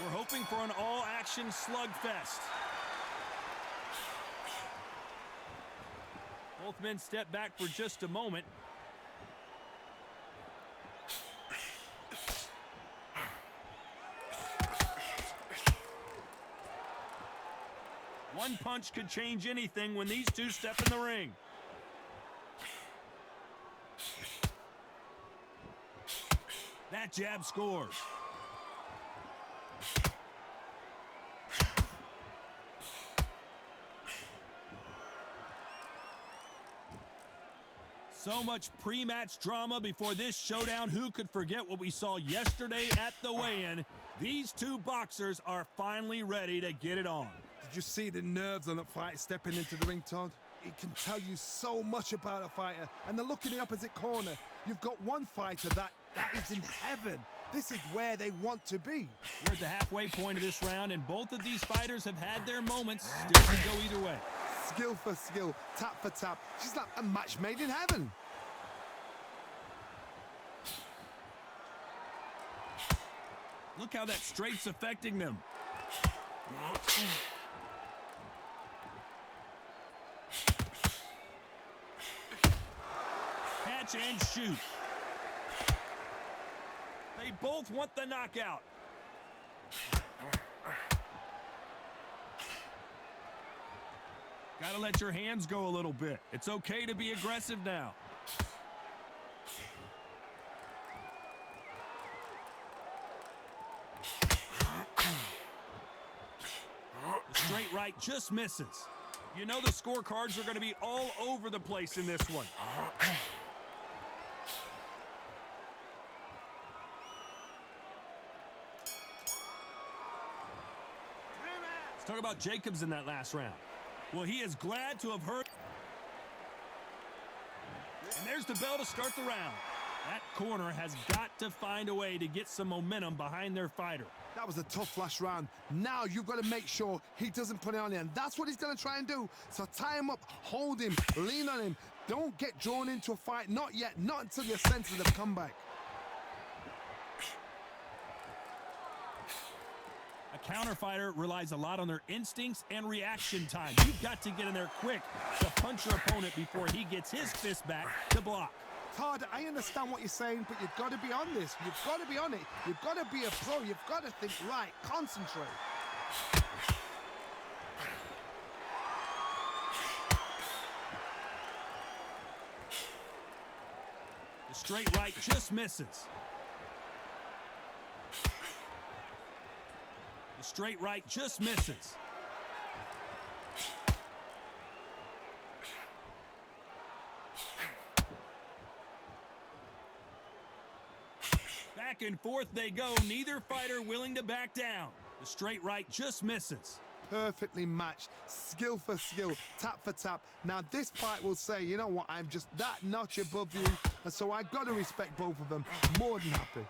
We're hoping for an all-action slugfest. Both men step back for just a moment. One punch could change anything when these two step in the ring. That jab scores. So much pre-match drama before this showdown. Who could forget what we saw yesterday at the weigh-in? These two boxers are finally ready to get it on. Did you see the nerves on that fight stepping into the ring, Todd? It can tell you so much about a fighter. And the look in the opposite corner. You've got one fighter that is in heaven. This is where they want to be. We're at the halfway point of this round, and both of these fighters have had their moments. Still can go either way. Skill for skill, tap for tap. She's like a match made in heaven. Look how that straight's affecting them. Catch and shoot. They both want the knockout. Gotta let your hands go a little bit. It's okay to be aggressive now. The straight right just misses. You know the scorecards are going to be all over the place in this one. Let's talk about Jacobs in that last round. Well, he is glad to have heard. And there's the bell to start the round. That corner has got to find a way to get some momentum behind their fighter. That was a tough last round. Now you've got to make sure he doesn't put it on you, and that's what he's going to try and do. So tie him up, hold him, lean on him. Don't get drawn into a fight. Not yet. Not until your senses have come back. A counter fighter relies a lot on their instincts and reaction time. You've got to get in there quick to punch your opponent before he gets his fist back to block. Todd, I understand what you're saying, but you've got to be on this. You've got to be on it. You've got to be a pro. You've got to think right. Concentrate. The straight right just misses. The straight right just misses. Back and forth they go, neither fighter willing to back down. The straight right just misses. Perfectly matched, skill for skill, tap for tap. Now this fight will say, you know what, I'm just that notch above you, and so I've got to respect both of them. More than happy.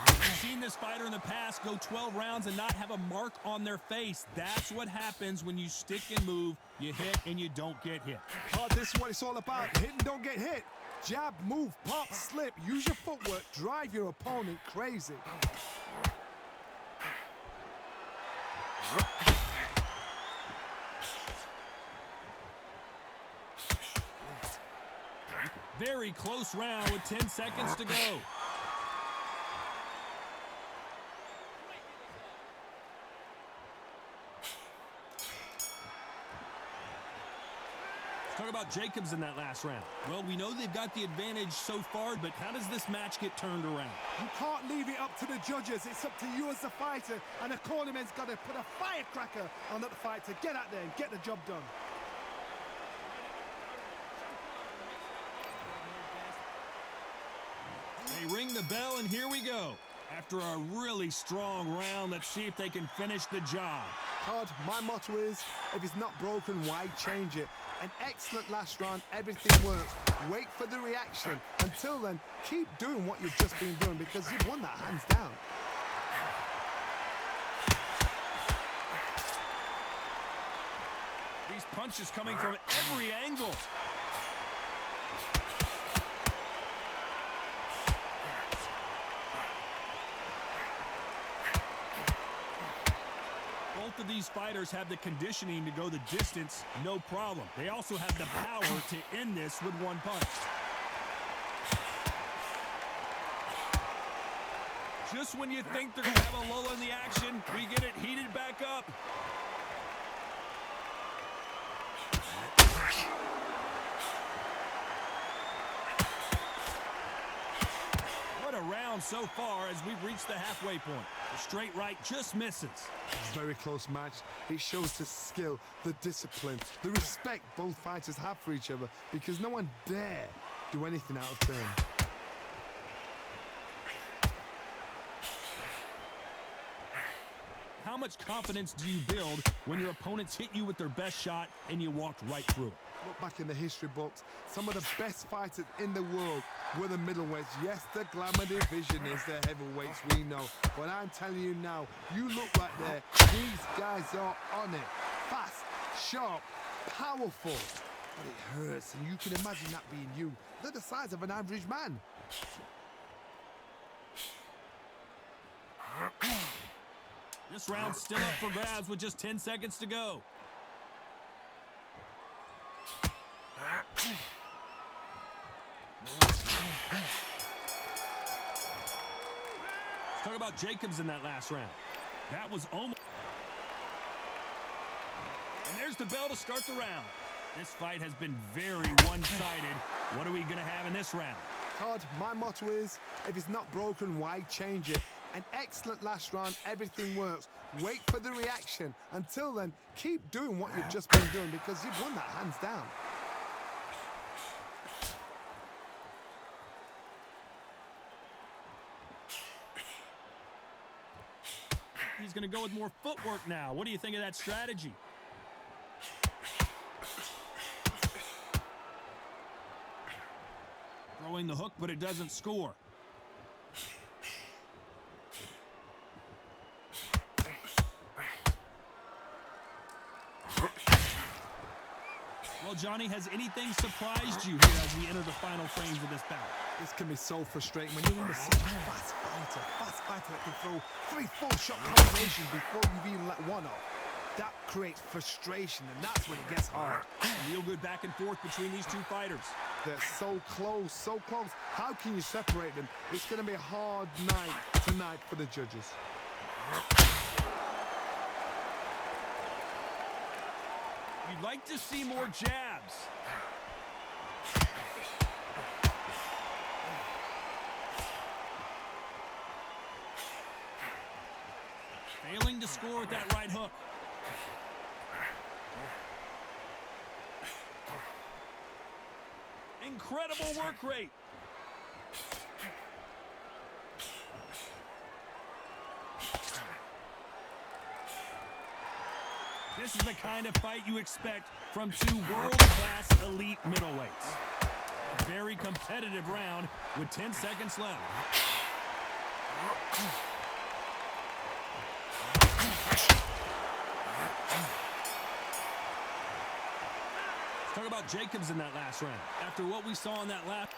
We've seen this fighter in the past go 12 rounds and not have a mark on their face. That's what happens when you stick and move. You hit and you don't get hit. Oh, this is what it's all about. Hit and don't get hit. Jab, move, pop, slip. Use your footwork. Drive your opponent crazy. Very close round with 10 seconds to go. Talk about Jacobs in that last round. Well, we know they've got the advantage so far, but how does this match get turned around? You can't leave it up to the judges. It's up to you as the fighter, and the cornerman's got to put a firecracker on that fight to get out there and get the job done. They ring the bell, and here we go. After a really strong round, let's see if they can finish the job. Todd, my motto is, if it's not broken, why change it? An excellent last round, everything works. Wait for the reaction. Until then, keep doing what you've just been doing because you've won that hands down. These punches coming from every angle. these fighters have the conditioning to go the distance, no problem. They also have the power to end this with one punch. Just when you think they're going to have a lull in the action, we get it heated back up. What a round so far as we've reached the halfway point. The straight right just misses. Very close match. It shows the skill, the discipline, the respect both fighters have for each other because no one dare do anything out of turn. How much confidence do you build when your opponents hit you with their best shot and you walked right through it? Look back in the history books, some of the best fighters in the world were the middleweights. Yes, the glamour division is the heavyweights, we know. But I'm telling you now, you look right there, these guys are on it. Fast, sharp, powerful. But it hurts, and you can imagine that being you. They're the size of an average man. This round's still up for grabs with just 10 seconds to go. Let's talk about Jacobs in that last round. That was almost... And there's the bell to start the round. This fight has been very one-sided. What are we going to have in this round? Todd, my motto is, if it's not broken, why change it? An excellent last round, everything works. Wait for the reaction. Until then, keep doing what you've just been doing because you've won that hands down. He's going to go with more footwork now. What do you think of that strategy? Throwing the hook, but it doesn't score. Well, Johnny, has anything surprised you here as we enter the final frames of this bout? This can be so frustrating when you're in the such a fast fighter that can throw 3-4 shot combinations before you've even let one off. That creates frustration, and that's when it gets hard. Real good back and forth between these two fighters. They're so close, so close. How can you separate them? It's going to be a hard night tonight for the judges. You'd like to see more jabs. Failing to score with that right hook. Incredible work rate. This is the kind of fight you expect from two world-class elite middleweights. A very competitive round with 10 seconds left. Let's talk about Jacobs in that last round. After what we saw in that last...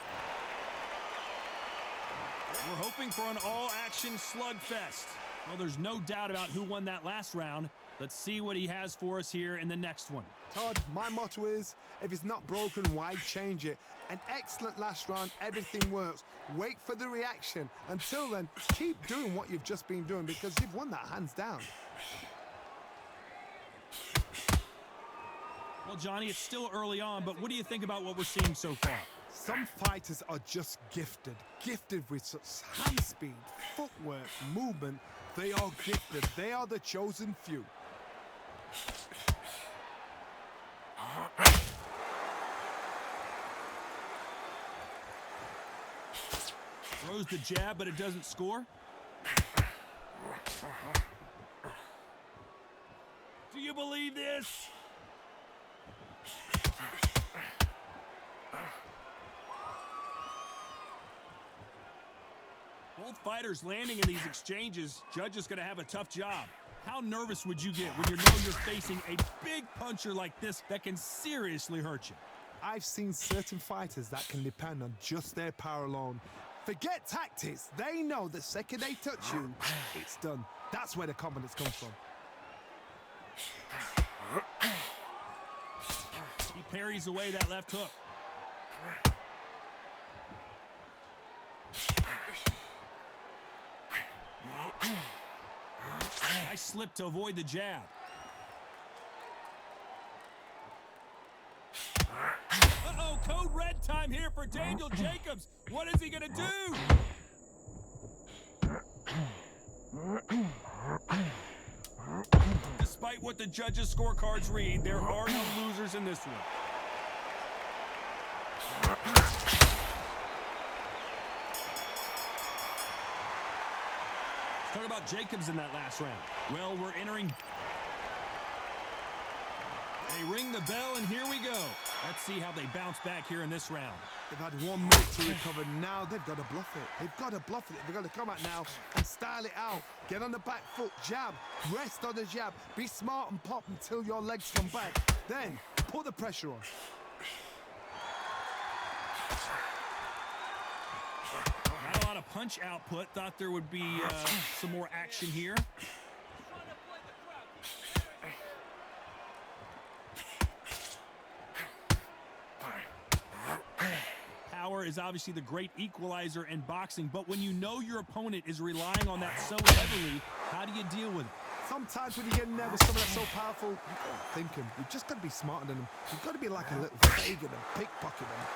We're hoping for an all-action slugfest. Well, there's no doubt about who won that last round. Let's see what he has for us here in the next one. Todd, my motto is, if it's not broken, why change it? An excellent last round, everything works. Wait for the reaction. Until then, keep doing what you've just been doing because you've won that hands down. Well, Johnny, it's still early on, but what do you think about what we're seeing so far? Some fighters are just gifted with such hand speed, footwork, movement. They are gifted. They are the chosen few. Throws the jab, but it doesn't score. Do you believe this? Both fighters landing in these exchanges. Judge is going to have a tough job. How nervous would you get when you know you're facing a big puncher like this that can seriously hurt you? I've seen certain fighters that can depend on just their power alone. Forget tactics. They know the second they touch you, it's done. That's where the confidence comes from. parries away that left hook. Nice slip to avoid the jab. Uh-oh, code red time here for Daniel Jacobs. What is he going to do? Despite what the judges' scorecards read, there are no losers in this one. Let's talk about Jacobs in that last round. Well, we're entering. They ring the bell, and here we go. Let's see how they bounce back here in this round. They've had 1 minute to recover. Now they've got to bluff it. They've got to bluff it. They've got to come out now and style it out. Get on the back foot, jab, rest on the jab. Be smart and pop until your legs come back. Then put the pressure on. Not a lot of punch output. Thought there would be some more action here. Power is obviously the great equalizer in boxing, but when you know your opponent is relying on that so heavily, how do you deal with it? Sometimes when you get in there with someone that's so powerful, you can't think him. You've just got to be smarter than him. You've got to be like a little faggot and pickpocket him.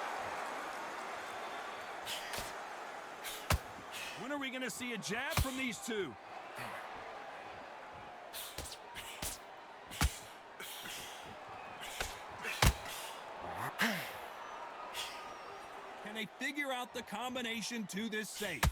When are we going to see a jab from these two? Can they figure out the combination to this safe?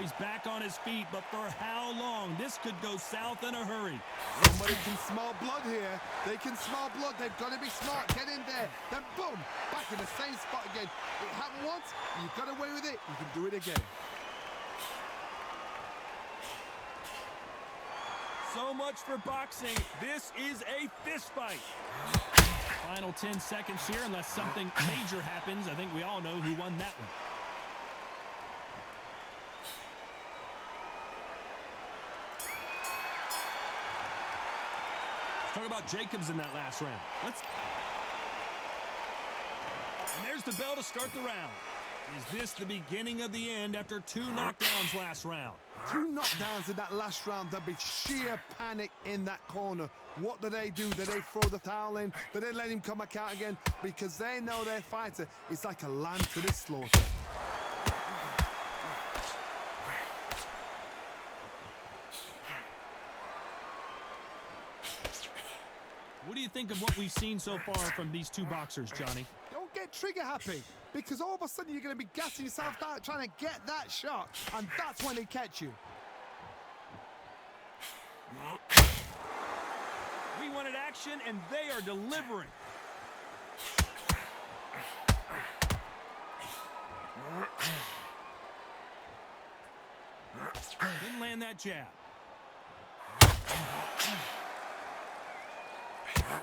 He's back on his feet, but for how long? This could go south in a hurry. Somebody can smell blood here. They can smell blood. They've got to be smart. Get in there. Then boom, back in the same spot again. It happened once. You got away with it. You can do it again. So much for boxing. This is a fist fight. Final 10 seconds here, unless something major happens. I think we all know who won that one. Talk about Jacobs in that last round. And there's the bell to start the round. Is this the beginning of the end after 2 knockdowns last round? 2 knockdowns in that last round. There'll be sheer panic in that corner. What do? Do they throw the towel in? Do they let him come back out again? Because they know their fighter is like a lamb to the slaughter. What do you think of what we've seen so far from these two boxers, Johnny? Don't get trigger happy, because all of a sudden you're going to be gassing yourself out trying to get that shot, and that's when they catch you. We wanted action, and they are delivering. Didn't land that jab.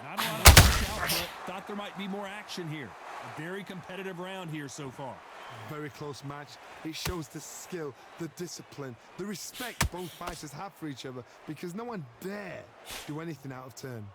Not a lot of punch output. Thought there might be more action here. A very competitive round here so far. Very close match. It shows the skill, the discipline, the respect both fighters have for each other, because no one dare do anything out of turn.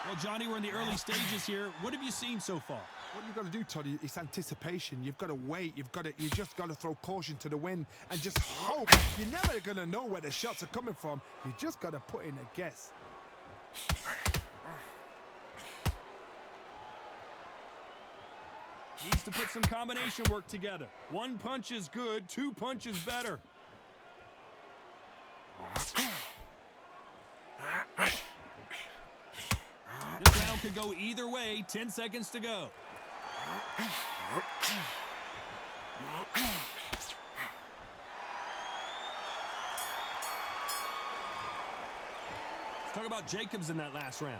Well, Johnny, we're in the early stages here. What have you seen so far? What you've got to do, Toddy, is anticipation. You've got to wait. You just got to throw caution to the wind and just hope. You're never going to know where the shots are coming from. You just got to put in a guess. Needs to put some combination work together. 1 punch is good, 2 punches better. This round could go either way. 10 seconds to go. Let's talk about Jacobs in that last round.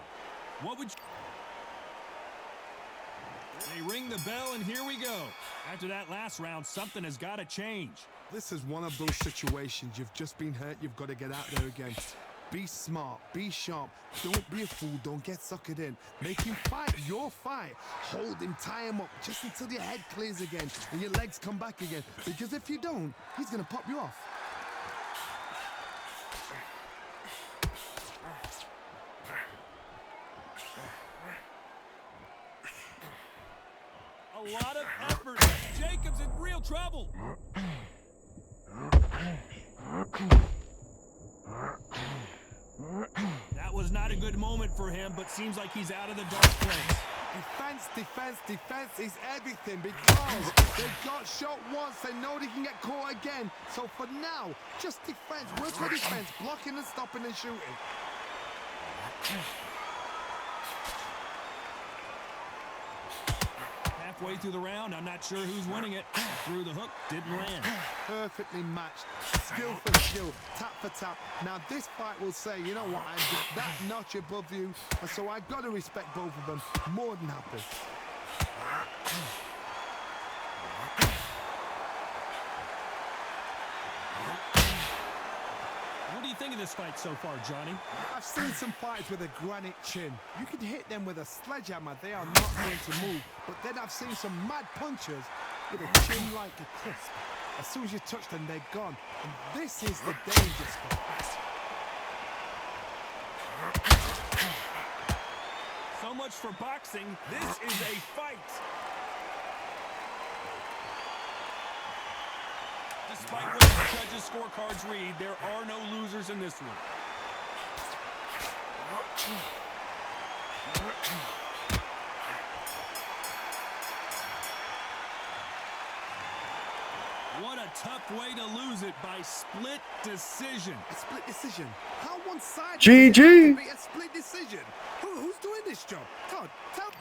What would you... They ring the bell, and here we go. After that last round, something has got to change. This is one of those situations. You've just been hurt. You've got to get out there again. Be smart. Be sharp. Don't be a fool. Don't get suckered in. Make him fight your fight. Hold him. Tie him up just until your head clears again and your legs come back again. Because if you don't, he's going to pop you off. A lot of effort. Jacobs in real trouble. That was not a good moment for him, but seems like he's out of the dark place. Defense, defense, defense is everything because they got shot once. They know they can get caught again. So for now, just defense. Work for defense. Blocking and stopping and shooting. Halfway through the round, I'm not sure who's winning it. Through the hook, didn't land. Perfectly matched. Skill for skill. Tap for tap. Now this fight will say, you know what, I'm just that notch above you. And so I've got to respect both of them. More than happy. What do you think of this fight so far, Johnny? I've seen some fights with a granite chin. You can hit them with a sledgehammer, they are not going to move. But then I've seen some mad punchers with a chin like a crisp. As soon as you touch them, they're gone. And this is the danger spot. So much for boxing. This is a fight. Despite what the judges' scorecards read, there are no losers in this one. What a tough way to lose it by split decision. A split decision? How one-sided? GG. A split decision? Who's doing this job? Todd, tell